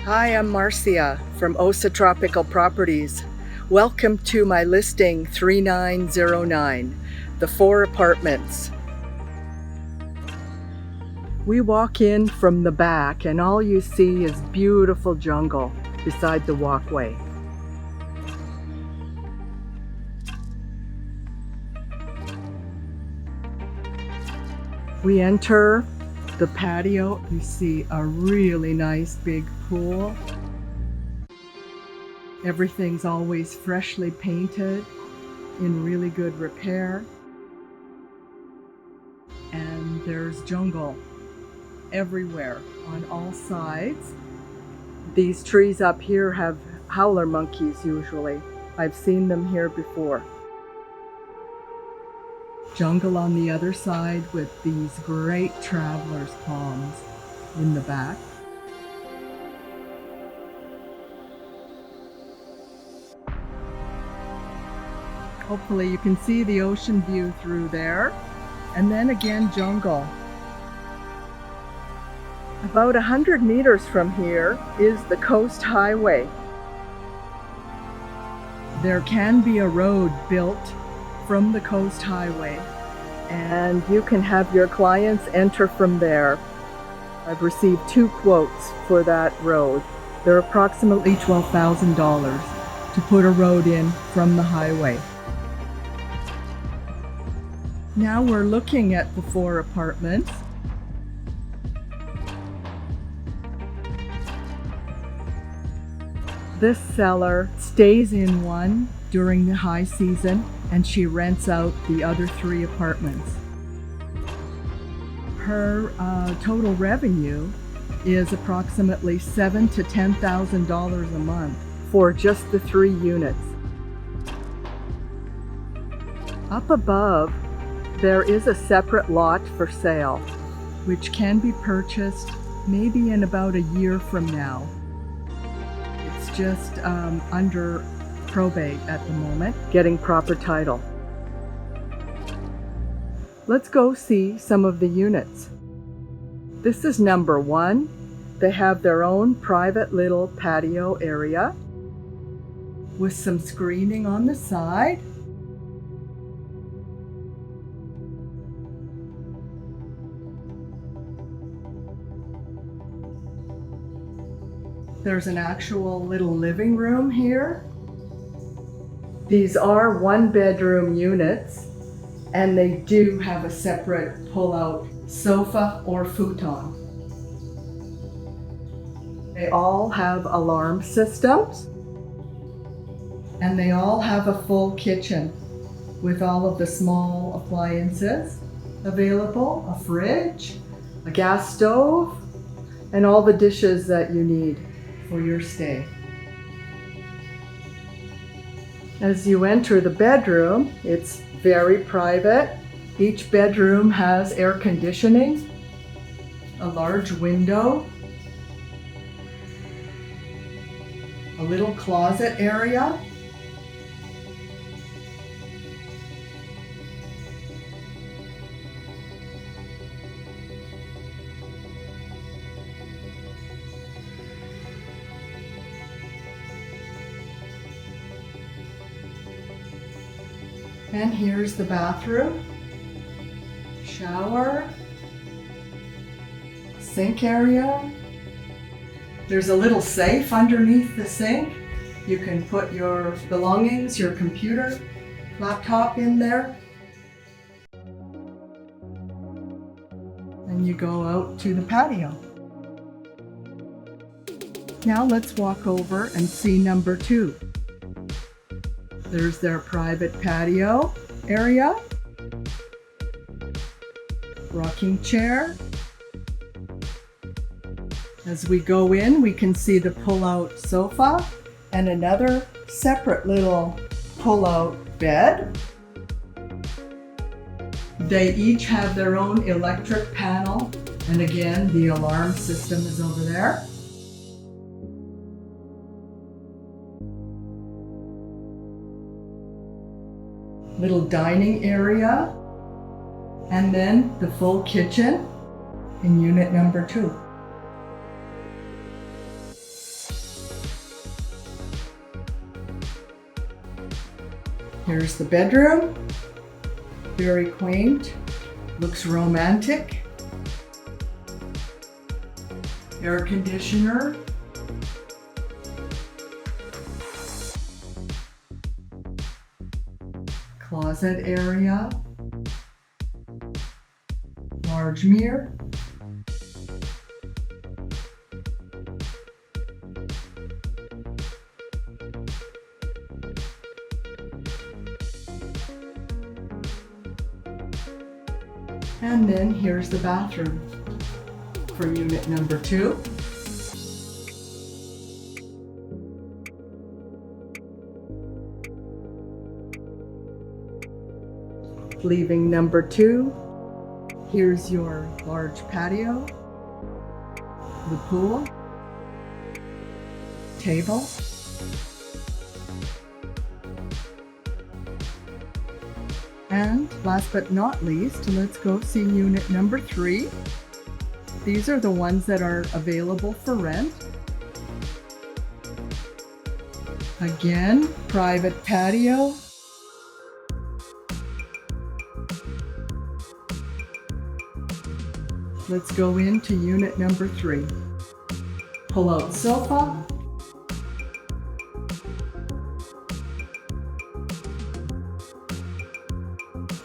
Hi, I'm Marcia from Osa Tropical Properties. Welcome to my listing 3909, the 4 apartments. We walk in from the back and all you see is beautiful jungle beside the walkway. We enter the patio. You see a really nice big pool. Everything's always freshly painted, in really good repair. And there's jungle everywhere on all sides. These trees up here have howler monkeys usually. I've seen them here before. Jungle on the other side with these great traveler's palms in the back. Hopefully you can see the ocean view through there. And then again, jungle. About 100 meters from here is the Coast Highway. There can be a road built from the Coast Highway, and you can have your clients enter from there. I've received 2 quotes for that road. They're approximately $12,000 to put a road in from the highway. Now we're looking at the 4 apartments. This seller stays in one during the high season and she rents out the other 3 apartments. Her total revenue is approximately $7,000 to $10,000 a month for just the 3 units. Up above, there is a separate lot for sale, which can be purchased maybe in about a year from now. It's just under probate at the moment, getting proper title. Let's go see some of the units. This is number 1. They have their own private little patio area with some screening on the side. There's an actual little living room here. These are 1-bedroom units, and they do have a separate pull-out sofa or futon. They all have alarm systems, and they all have a full kitchen with all of the small appliances available, a fridge, a gas stove, and all the dishes that you need for your stay. As you enter the bedroom, it's very private. Each bedroom has air conditioning, a large window, a little closet area, and here's the bathroom, shower, sink area. There's a little safe underneath the sink. You can put your belongings, your computer, laptop in there. And you go out to the patio. Now let's walk over and see number 2. There's their private patio area, rocking chair. As we go in, we can see the pull-out sofa and another separate little pull-out bed. They each have their own electric panel, and again, the alarm system is over there. Little dining area, and then the full kitchen in unit number 2. Here's the bedroom. Very quaint. Looks romantic. Air conditioner. Closet area. Large mirror. And then here's the bathroom for unit number 2. Leaving number 2, here's your large patio, the pool, table, and last but not least, let's go see unit number 3. These are the ones that are available for rent. Again, private patio. Let's go into unit number 3. Pull-out sofa.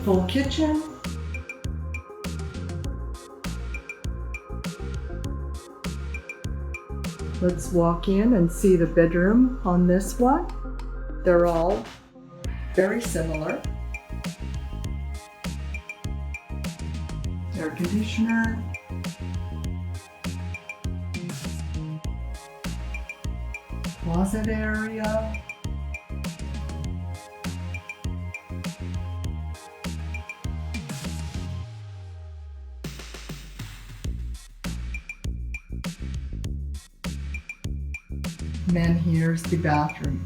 Full kitchen. Let's walk in and see the bedroom on this one. They're all very similar. Air conditioner. Closet area. And then here's the bathroom.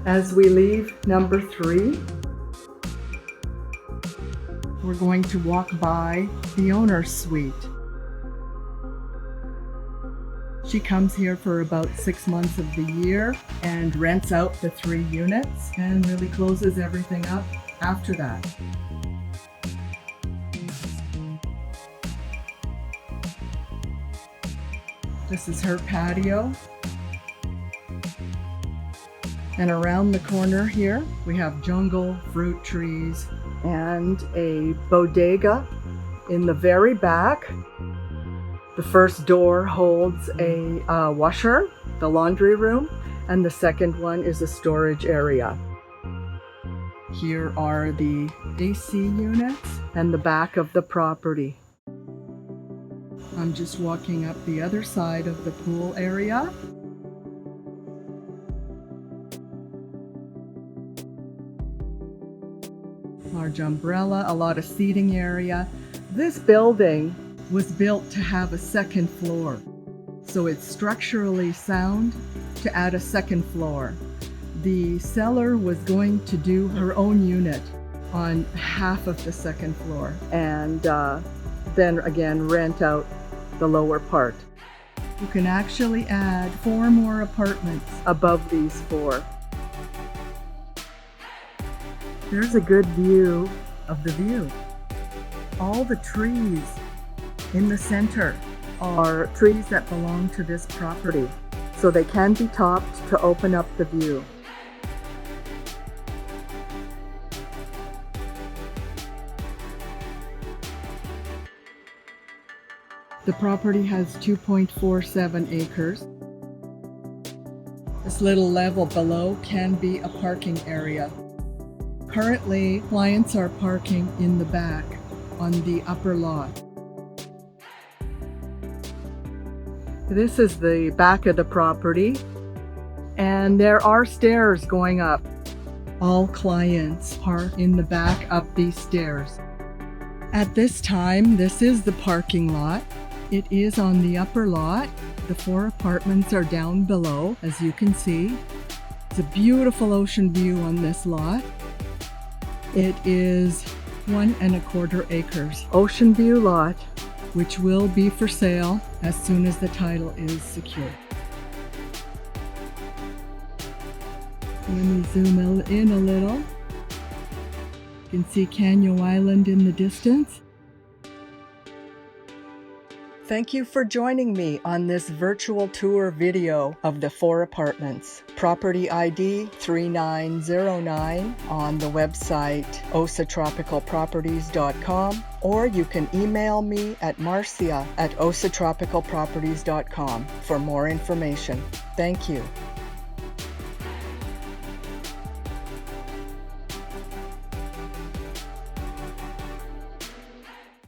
As we leave number 3, we're going to walk by the owner's suite. She comes here for about 6 months of the year and rents out the 3 units and really closes everything up after that. This is her patio. And around the corner here, we have jungle, fruit trees, and a bodega in the very back. The first door holds a washer, the laundry room, and the second one is a storage area. Here are the AC units and the back of the property. I'm just walking up the other side of the pool area. Large umbrella, a lot of seating area. This building was built to have a second floor, so it's structurally sound to add a second floor. The seller was going to do her own unit on half of the second floor and then again rent out the lower part. You can actually add 4 more apartments above these 4. There's a good view of the view. All the trees in the center are trees that belong to this property, so they can be topped to open up the view. The property has 2.47 acres. This little level below can be a parking area. Currently, clients are parking in the back on the upper lot. This is the back of the property, and there are stairs going up. All clients park in the back up these stairs. At this time, this is the parking lot. It is on the upper lot. The 4 apartments are down below, as you can see. It's a beautiful ocean view on this lot. It is 1.25 acres. Ocean view lot. which will be for sale as soon as the title is secure. Let me zoom in a little. You can see Canyo Island in the distance. Thank you for joining me on this virtual tour video of the 4 apartments. Property ID 3909 on the website osatropicalproperties.com, or you can email me at marcia@osatropicalproperties.com for more information. Thank you.